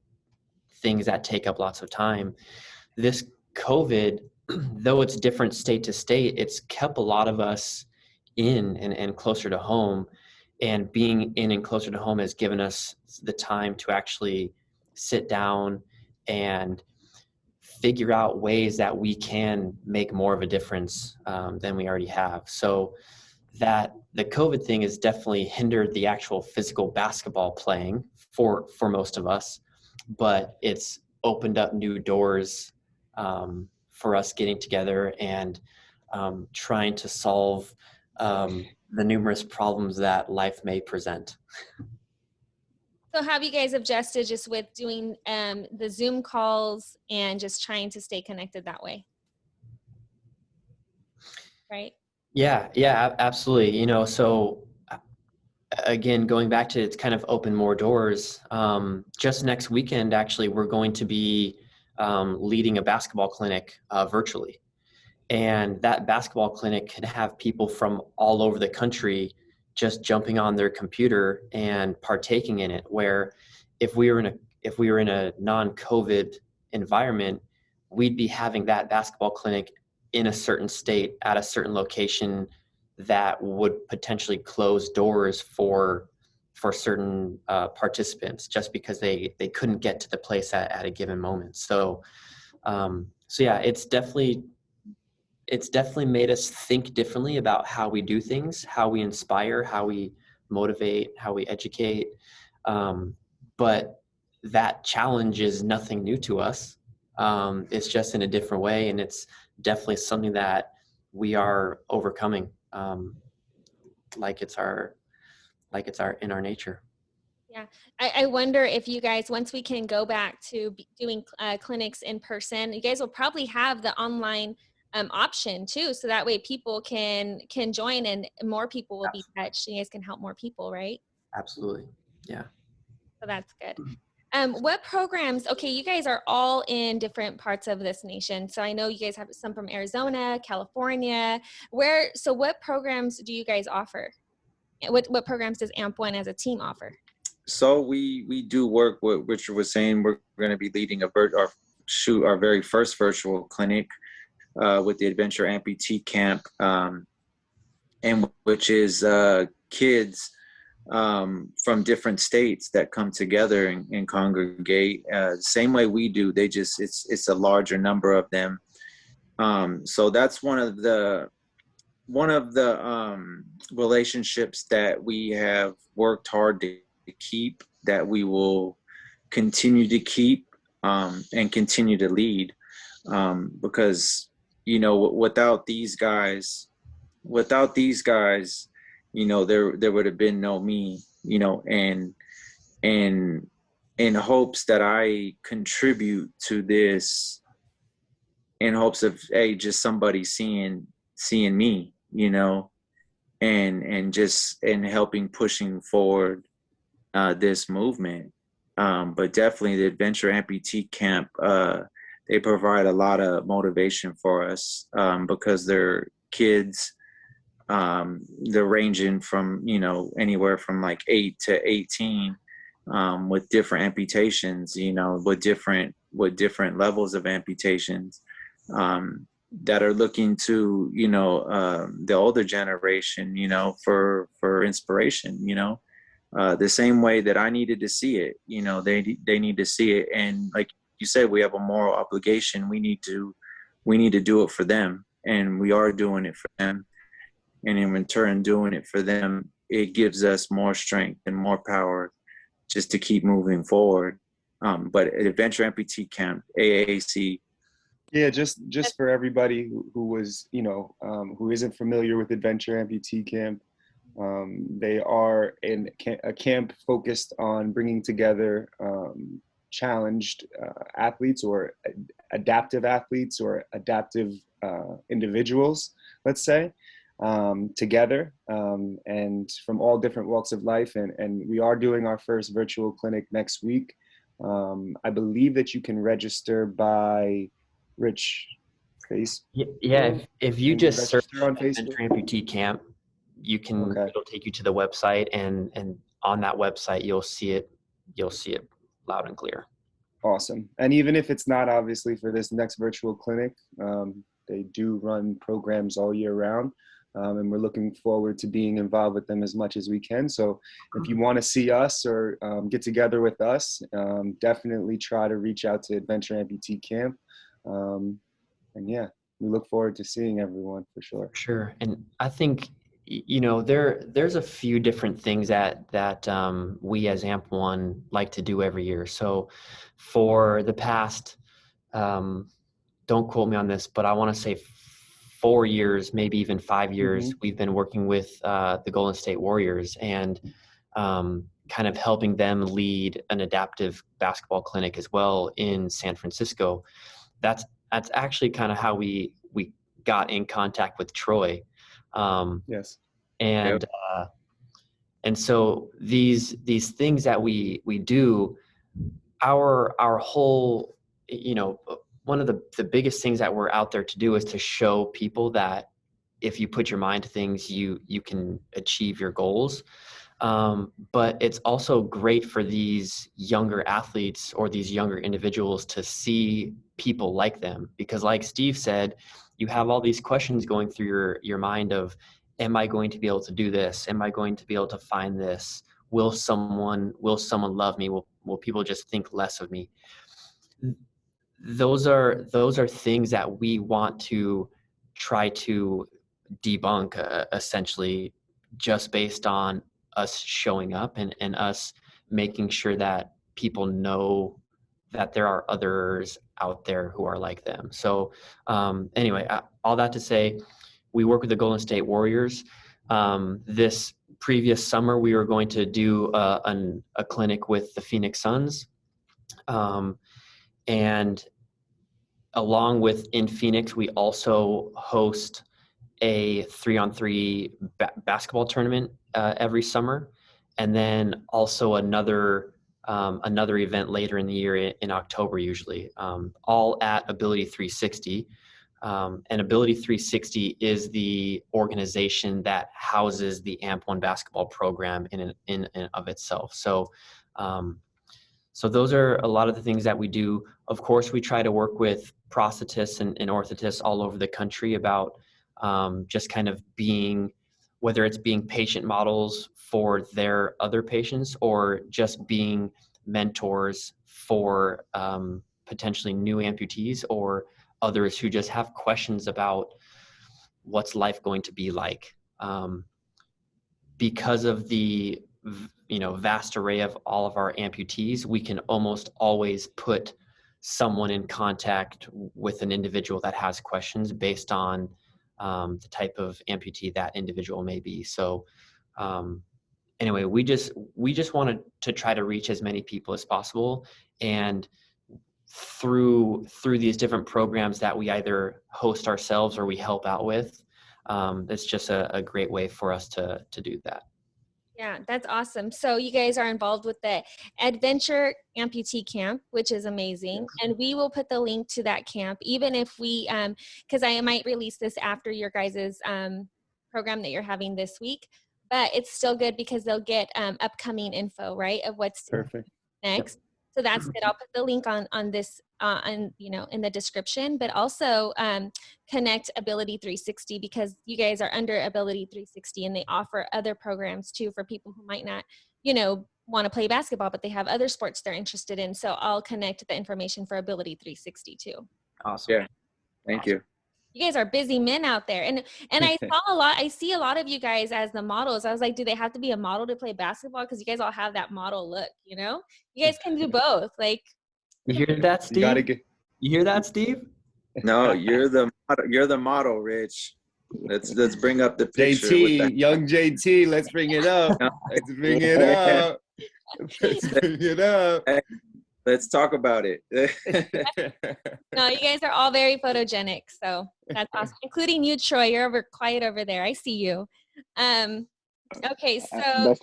things that take up lots of time. This COVID, though it's different state to state, it's kept a lot of us in and closer to home. And being in and closer to home has given us the time to actually sit down and figure out ways that we can make more of a difference than we already have. So that the COVID thing has definitely hindered the actual physical basketball playing for most of us, but it's opened up new doors for us getting together and trying to solve the numerous problems that life may present. So have you guys adjusted just with doing the Zoom calls and just trying to stay connected that way? Right? Yeah, absolutely. You know, so again, going back to it's kind of opened more doors. Just next weekend, actually, we're going to be leading a basketball clinic virtually. And that basketball clinic could have people from all over the country just jumping on their computer and partaking in it, where if we were in a non-COVID environment, we'd be having that basketball clinic in a certain state at a certain location that would potentially close doors for certain participants just because they couldn't get to the place at a given moment. So yeah, it's definitely it's definitely made us think differently about how we do things, how we inspire, how we motivate, how we educate. But that challenge is nothing new to us. It's just in a different way, and it's definitely something that we are overcoming, like it's our in our nature. Yeah, I wonder if you guys, once we can go back to doing clinics in person, you guys will probably have the online option too, so that way people can join and more people will be touched. You guys can help more people, right? Absolutely, yeah. So that's good. What programs? Okay, you guys are all in different parts of this nation. So I know you guys have some from Arizona, California. So what programs do you guys offer? What programs does AMP1 as a team offer? So we do work with Richard was saying. We're going to be leading our very first virtual clinic with the Adventure Amputee Camp, and which is kids from different states that come together and congregate same way we do. They just it's a larger number of them. So that's one of the relationships that we have worked hard to keep, that we will continue to keep and continue to lead, because without these guys, there would have been no me, and in hopes that I contribute to this, in hopes of just somebody seeing me, and helping pushing forward this movement. But definitely the Adventure Amputee Camp, they provide a lot of motivation for us, because they're kids. They're ranging from anywhere from like 8 to 18, with different amputations, with different levels of amputations, that are looking to the older generation, for inspiration, the same way that I needed to see it. They need to see it, and like you said, we have a moral obligation. We need to do it for them, and we are doing it for them. And in return, doing it for them, it gives us more strength and more power just to keep moving forward. But Adventure Amputee Camp, AAC. Yeah, just for everybody who was, who isn't familiar with Adventure Amputee Camp, they are a camp focused on bringing together challenged athletes, or adaptive athletes, or adaptive individuals, let's say, together, and from all different walks of life. And we are doing our first virtual clinic next week. I believe that you can register by Rich Face. Yeah, if you just search on Adventure Facebook, Amputee Camp, you can. Okay. It'll take you to the website, and on that website you'll see it loud and clear. Awesome. And even if it's not obviously for this next virtual clinic, they do run programs all year round. And we're looking forward to being involved with them as much as we can. So if you want to see us or get together with us, definitely try to reach out to Adventure Amputee Camp. And yeah, we look forward to seeing everyone for sure. Sure. And I think, there's a few different things that we as AMP1 like to do every year. So for the past, don't quote me on this, but I want to say 4 years, maybe even 5 years, we've been working with the Golden State Warriors and kind of helping them lead an adaptive basketball clinic as well in San Francisco. That's actually kind of how we got in contact with Troy. Yes. And and so these things that we do, our whole, one of the biggest things that we're out there to do is to show people that if you put your mind to things, you can achieve your goals. But it's also great for these younger athletes or these younger individuals to see people like them, because like Steve said, you have all these questions going through your mind of, am I going to be able to do this? Am I going to be able to find this? Will someone love me? Will people just think less of me? Those are things that we want to try to debunk essentially, just based on us showing up and us making sure that people know that there are others out there who are like them. So anyway, all that to say, we work with the Golden State Warriors. This previous summer, we were going to do a clinic with the Phoenix Suns. And along with in Phoenix, we also host a 3-on-3 basketball tournament every summer. And then also another event later in the year in October, usually, all at Ability 360. And Ability 360 is the organization that houses the AMP1 basketball program in and of itself. So, so those are a lot of the things that we do. Of course, we try to work with prosthetists and orthotists all over the country about just kind of being, whether it's being patient models for their other patients or just being mentors for potentially new amputees or others who just have questions about what's life going to be like. Because of the vast array of all of our amputees, we can almost always put someone in contact with an individual that has questions based on the type of amputee that individual may be. So anyway, we just wanted to try to reach as many people as possible, and through these different programs that we either host ourselves or we help out with, it's just a great way for us to do that. Yeah, that's awesome. So you guys are involved with the Adventure Amputee Camp, which is amazing. And we will put the link to that camp, even if we, because I might release this after your guys' program that you're having this week, but it's still good because they'll get upcoming info, right, of what's Perfect. next. Yep. So that's good. I'll put the link on this, in the description, but also connect Ability 360, because you guys are under Ability 360 and they offer other programs too for people who might not, want to play basketball, but they have other sports they're interested in. So I'll connect the information for Ability 360 too. Awesome. Yeah. Thank you. You guys are busy men out there. And I see a lot of you guys as the models. I was like, do they have to be a model to play basketball? Because you guys all have that model look, You guys can do both. Like, you hear that, Steve? You hear that, Steve? No, you're the model, Rich. Let's bring up the picture. JT, young JT, let's bring it up. Let's bring it up. Let's bring it up. Let's talk about it. No, you guys are all very photogenic, so that's awesome. Including you, Troy. You're quiet over there. I see you. Okay, so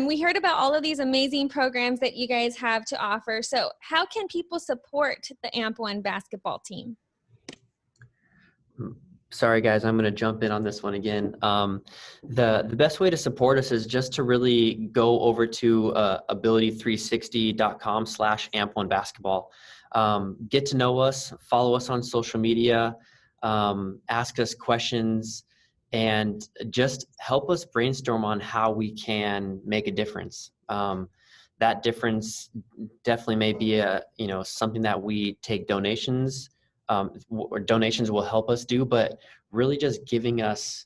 we heard about all of these amazing programs that you guys have to offer. So how can people support the AMP1 basketball team? Sorry, guys, I'm going to jump in on this one again. The best way to support us is just to really go over to ability360.com/AMP1basketball. Get to know us, follow us on social media, ask us questions, and just help us brainstorm on how we can make a difference. That difference definitely may be something that we take donations. Or donations will help us do, but really just giving us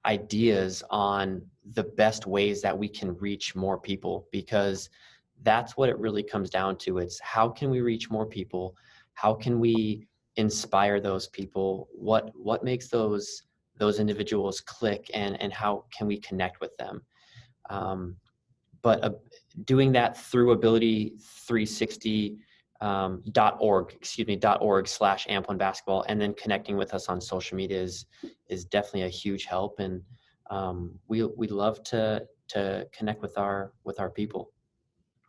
ideas on the best ways that we can reach more people, because that's what it really comes down to. It's how can we reach more people? How can we inspire those people? What makes those individuals click, and how can we connect with them? But doing that through Ability 360 .org/AMP1basketball, and then connecting with us on social media is definitely a huge help, and we love to connect with our people.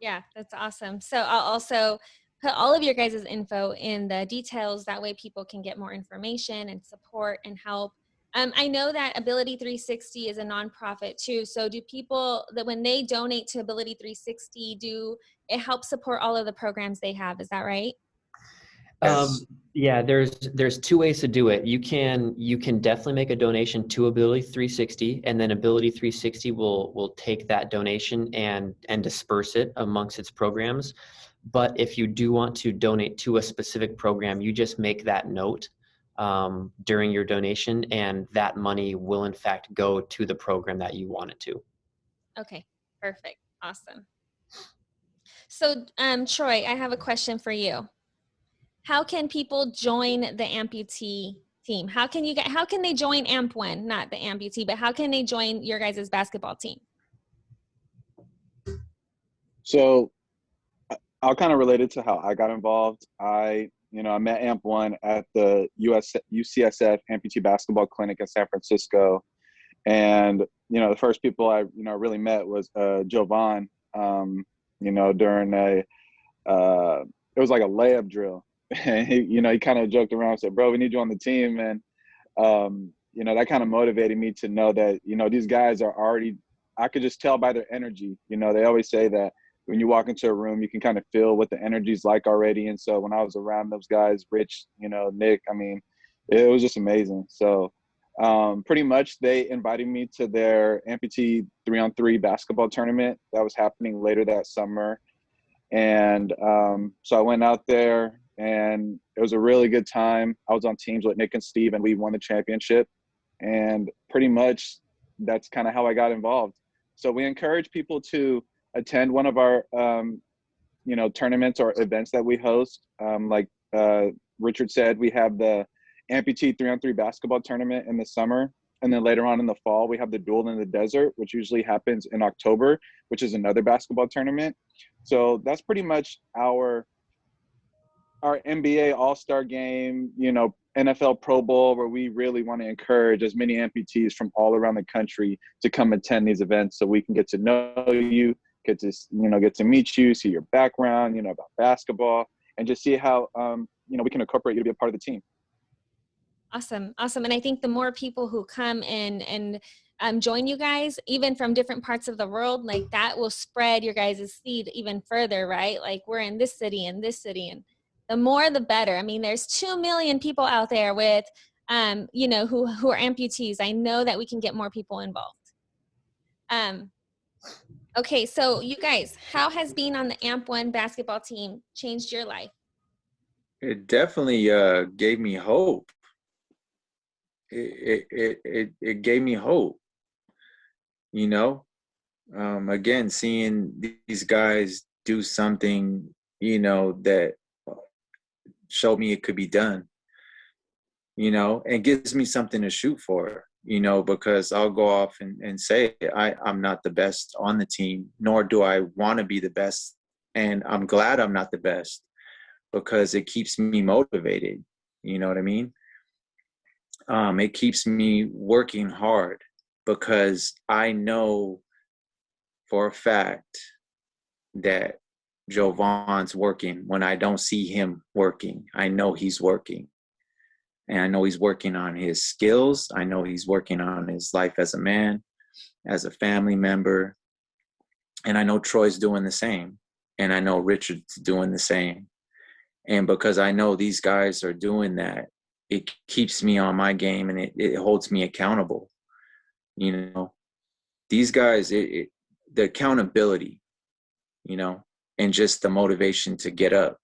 Yeah, that's awesome. So I'll also put all of your guys' info in the details. That way people can get more information and support and help. I know that Ability 360 is a nonprofit too. So do people that when they donate to Ability 360, do it help support all of the programs they have? Is that right? Yes. Yeah, there's two ways to do it. You can definitely make a donation to Ability 360, and then Ability 360 will take that donation and disperse it amongst its programs. But if you do want to donate to a specific program, you just make that note during your donation, and that money will in fact go to the program that you want it to. Okay, perfect. Awesome. So, Troy, I have a question for you. How can people join the amputee team? How can they join AMP1, not the amputee, but how can they join your guys' basketball team? So I'll kind of relate it to how I got involved. I met AMP1 at the UCSF Amputee Basketball Clinic in San Francisco. And, the first people I, really met was Jovan, during it was like a layup drill. And he kind of joked around and said, bro, we need you on the team. And, that kind of motivated me to know that, these guys are already, I could just tell by their energy. They always say that when you walk into a room, you can kind of feel what the energy's like already. And so when I was around those guys, Rich, Nick, I mean, it was just amazing. So pretty much they invited me to their amputee 3-on-3 basketball tournament that was happening later that summer. And so I went out there and it was a really good time. I was on teams with Nick and Steve and we won the championship. And pretty much that's kind of how I got involved. So we encourage people to attend one of our, tournaments or events that we host. Like Richard said, we have the amputee 3-on-3 basketball tournament in the summer. And then later on in the fall, we have the Duel in the Desert, which usually happens in October, which is another basketball tournament. So that's pretty much our NBA All-Star game, NFL Pro Bowl, where we really want to encourage as many amputees from all around the country to come attend these events so we can get to know you, get to meet you, see your background, about basketball, and just see how, we can incorporate you to be a part of the team. Awesome. And I think the more people who come and join you guys, even from different parts of the world, like that will spread your guys' seed even further, right? Like we're in this city and this city, and the more the better. I mean, there's 2 million people out there with, who are amputees. I know that we can get more people involved. Okay, so you guys, how has being on the AMP1 basketball team changed your life? It definitely gave me hope. It gave me hope. Again, seeing these guys do something, that showed me it could be done, and gives me something to shoot for, because I'll go off and say I'm not the best on the team, nor do I want to be the best. And I'm glad I'm not the best because it keeps me motivated. You know what I mean? It keeps me working hard because I know for a fact that Jovan's working when I don't see him working. I know he's working. And I know he's working on his skills. I know he's working on his life as a man, as a family member. And I know Troy's doing the same. And I know Richard's doing the same. And because I know these guys are doing that, it keeps me on my game and it holds me accountable. These guys, the accountability, and just the motivation to get up,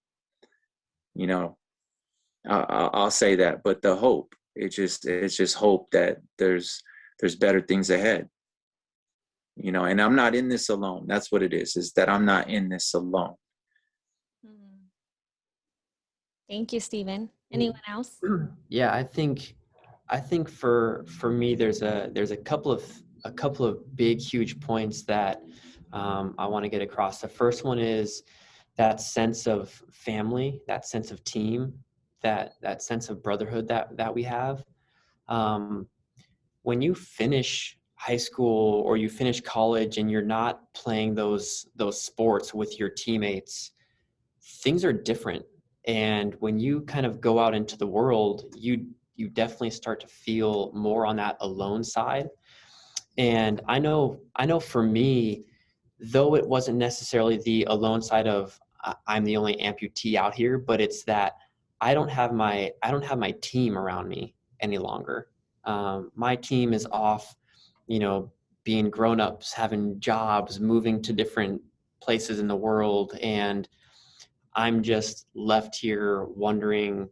I'll say that, but the hope, it's just hope that there's better things ahead, and I'm not in this alone. That's what it is that I'm not in this alone. Thank you, Stephen. Anyone else? Yeah, I think for me, there's a couple of big, huge points that I want to get across. The first one is that sense of family, that sense of team, that sense of brotherhood that we have. When you finish high school or you finish college and you're not playing those sports with your teammates, things are different. And when you kind of go out into the world, you definitely start to feel more on that alone side. And I know for me, though it wasn't necessarily the alone side of I'm the only amputee out here, but it's that I don't have my team around me any longer. My team is off, being grown-ups, having jobs, moving to different places in the world. And I'm just left here wondering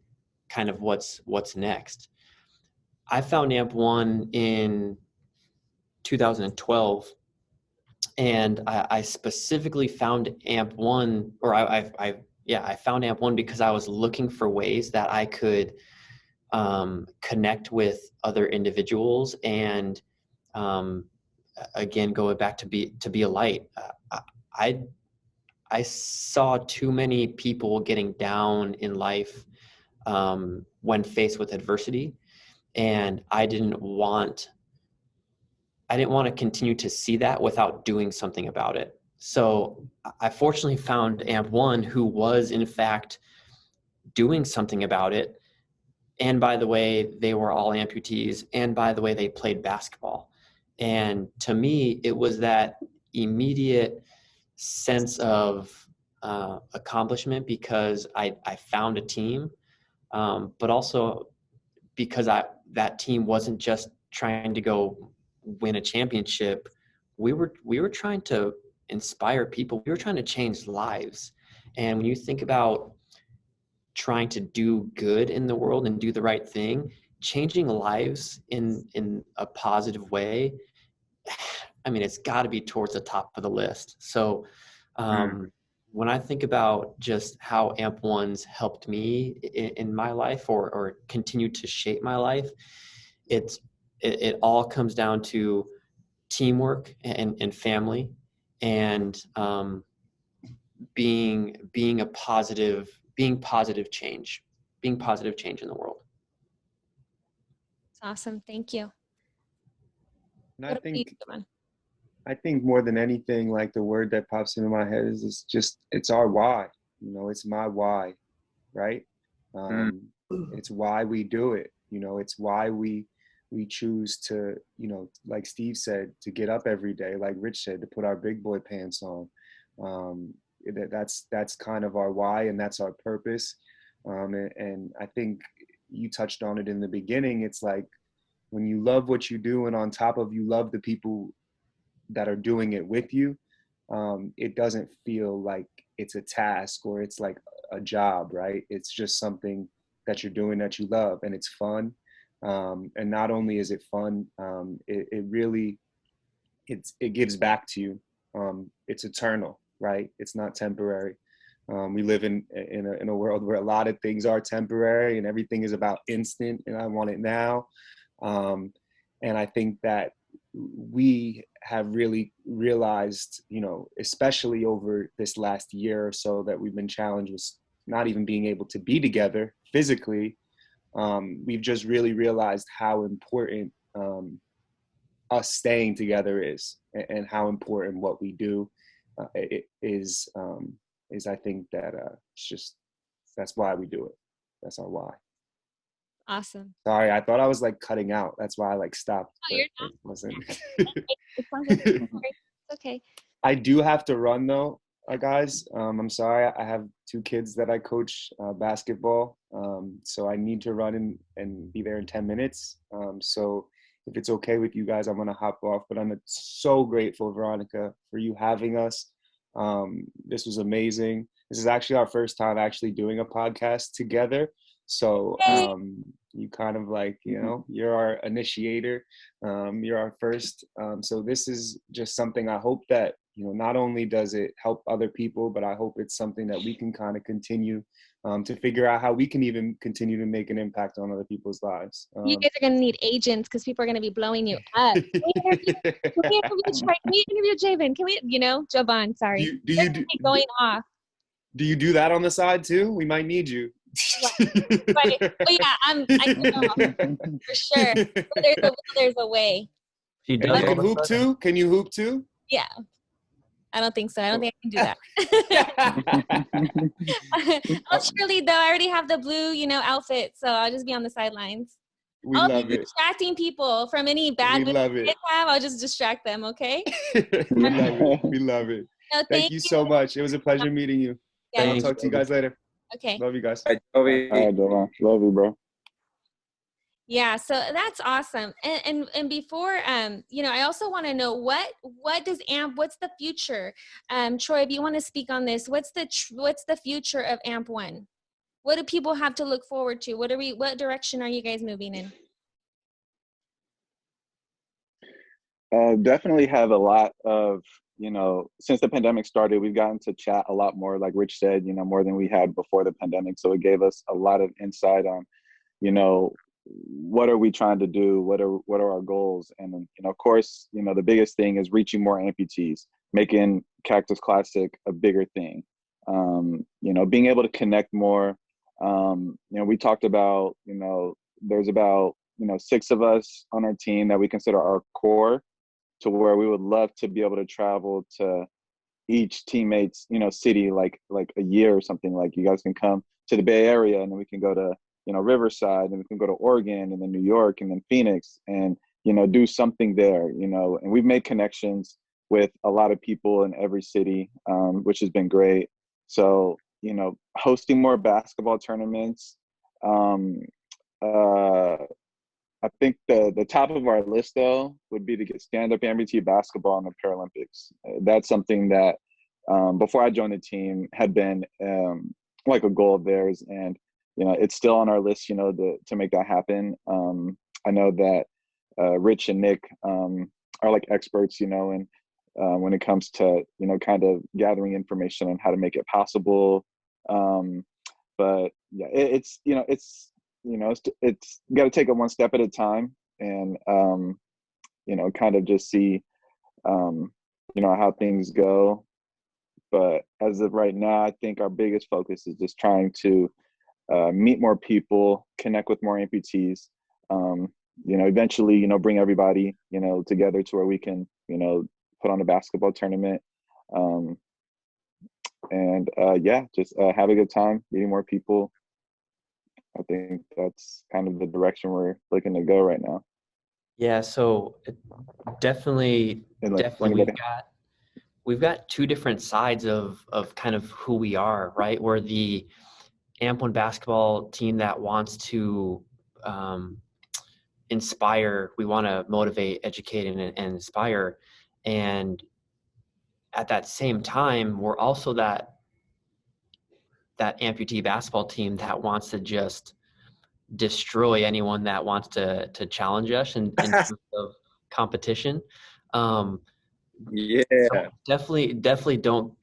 kind of what's next. I found AMP1 in 2012, and I specifically found AMP1, or I found AMP1 because I was looking for ways that I could connect with other individuals, and again, going back to be a light. I saw too many people getting down in life when faced with adversity, and I didn't want to continue to see that without doing something about it. So I fortunately found AMP1 who was in fact doing something about it. And by the way, they were all amputees. And by the way, they played basketball. And to me, it was that immediate sense of accomplishment because I found a team, but also because that team wasn't just trying to go win a championship. We were trying to inspire people. We were trying to change lives. And when you think about trying to do good in the world and do the right thing, changing lives in a positive way, I mean, it's got to be towards the top of the list. So when I think about just how AMP1's helped me in my life or continue to shape my life, it all comes down to teamwork and family, and being positive change in the world. It's awesome. Thank you. And What about you, Jovan? I think more than anything, like the word that pops into my head is it's our why. You know, it's my why, right? It's why we do it. You know, it's why we choose to, you know, like Steve said, to get up every day, like Rich said, to put our big boy pants on. That's kind of our why, and that's our purpose. And I think you touched on it in the beginning. It's like when you love what you do, and on top of you love the people that are doing it with you, it doesn't feel like it's a task or it's like a job, right? It's just something that you're doing that you love, and it's fun. And not only is it fun, it really gives back to you. It's eternal, right? It's not temporary. We live in a world where a lot of things are temporary and everything is about instant and I want it now. And I think that we have really realized, you know, especially over this last year or so, that we've been challenged with not even being able to be together physically. We've just really realized how important us staying together is, and how important what we do is I think that it's just, that's why we do it. That's our why. Awesome. Sorry, I thought I was like cutting out. That's why I like stopped. Oh, you're not. It wasn't. It's okay. I do have to run though, guys. I'm sorry. I have 2 kids that I coach basketball. So I need to run and be there in 10 minutes. So if it's okay with you guys, I'm going to hop off. But I'm so grateful, Veronica, for you having us. This was amazing. This is actually our first time actually doing a podcast together. So you kind of like, you know, you're our initiator. You're our first. So this is just something I hope that, you know, not only does it help other people, but I hope it's something that we can kind of continue to figure out how we can even continue to make an impact on other people's lives. You guys are going to need agents because people are going to be blowing you up. Can we interview Troy? Can we interview Jovan? Can we, you know, Jovan, sorry. Do you going off. Do you do that on the side too? We might need you. But yeah, I know, for sure. But there's a way. She And does you can hoop too? Can you hoop too? Yeah. I don't think so. I don't think I can do that. I'll cheerlead though. I already have the blue, you know, outfit, so I'll just be on the sidelines. I'll be distracting people from any bad moves they have. I'll just distract them, okay? We love it. We love it. No, thank you so much. It was a pleasure meeting you. Yeah. I'll talk to you guys later. Okay. Love you guys. All right, Jovan. Love you, bro. Yeah, so that's awesome. And before, I also want to know what does what's the future? Troy, if you want to speak on this, what's the future of AMP1? What do people have to look forward to? What direction are you guys moving in? Definitely have a lot of, since the pandemic started, we've gotten to chat a lot more, like Rich said, more than we had before the pandemic. So it gave us a lot of insight on, what are we trying to do? What are our goals? And, of course, the biggest thing is reaching more amputees, making Cactus Classic a bigger thing. Being able to connect more. We talked about, there's about, 6 of us on our team that we consider our core, to where we would love to be able to travel to each teammate's, city, like a year or something. Like, you guys can come to the Bay Area, and then we can go to, Riverside, and we can go to Oregon, and then New York, and then Phoenix, and, do something there, and we've made connections with a lot of people in every city, which has been great. So, hosting more basketball tournaments. I think the top of our list, though, would be to get stand-up amputee basketball in the Paralympics. That's something that, before I joined the team, had been like a goal of theirs, and it's still on our list, to make that happen. I know that Rich and Nick are like experts, and when it comes to kind of gathering information on how to make it possible. But yeah, it's got to take it one step at a time, and kind of just see how things go. But as of right now, I think our biggest focus is just trying to meet more people, connect with more amputees, eventually bring everybody together to where we can put on a basketball tournament, and just have a good time, meeting more people. I think that's kind of the direction we're looking to go right now. Yeah, so definitely we've got 2 different sides of kind of who we are, right? We're the AMP1 basketball team that wants to inspire. We want to motivate, educate, and inspire. And at that same time, we're also that amputee basketball team that wants to just destroy anyone that wants to challenge us in terms of competition. Yeah. So definitely don't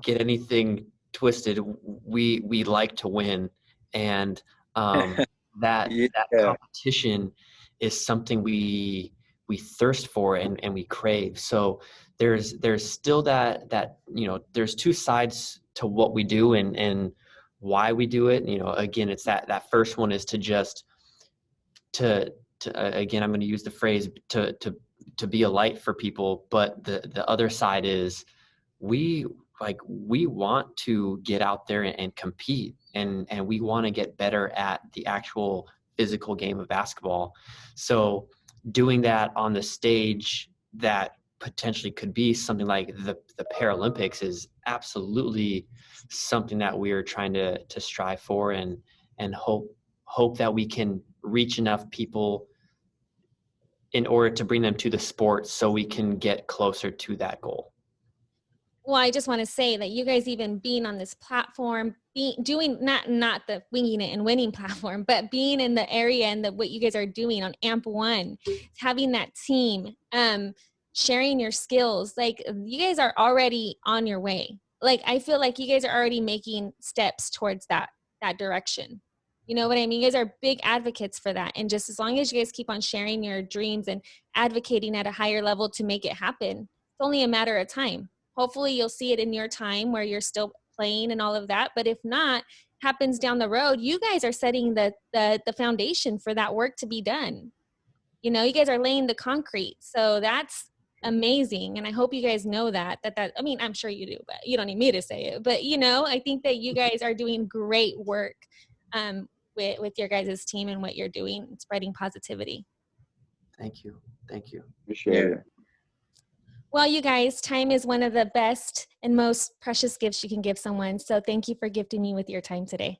get anything twisted. We like to win, and that competition is something we thirst for and we crave. So there's still that there's 2 sides to what we do and why we do it. Again, it's that first one is to just to again, I'm going to use the phrase to be a light for people, but the other side is we want to get out there and compete, and we want to get better at the actual physical game of basketball. So doing that on the stage that potentially could be something like the Paralympics is absolutely something that we are trying to strive for, and hope that we can reach enough people in order to bring them to the sport so we can get closer to that goal. Well, I just want to say that you guys even being on this platform, doing not the winging it and winning platform, but being in the area and what you guys are doing on AMP1, having that team, sharing your skills, like you guys are already on your way. Like I feel like you guys are already making steps towards that direction. You know what I mean? You guys are big advocates for that. And just as long as you guys keep on sharing your dreams and advocating at a higher level to make it happen, it's only a matter of time. Hopefully you'll see it in your time where you're still playing and all of that. But if not, happens down the road, you guys are setting the foundation for that work to be done. You guys are laying the concrete. So that's amazing. And I hope you guys know that, I mean, I'm sure you do, but you don't need me to say it. But, I think that you guys are doing great work with your guys' team and what you're doing, spreading positivity. Thank you. Appreciate it. Well, you guys, time is one of the best and most precious gifts you can give someone. So thank you for gifting me with your time today.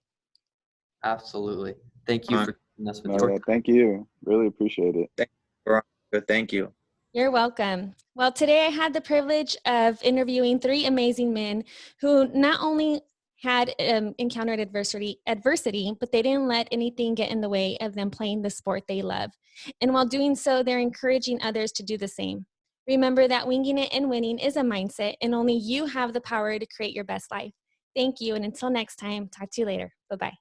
Absolutely. Thank you for And that's what No, your yeah, thank you. Really appreciate it. Veronica, thank you. You're welcome. Well, today I had the privilege of interviewing 3 amazing men who not only had encountered adversity, but they didn't let anything get in the way of them playing the sport they love. And while doing so, they're encouraging others to do the same. Remember that winging it and winning is a mindset, and only you have the power to create your best life. Thank you, and until next time, talk to you later. Bye-bye.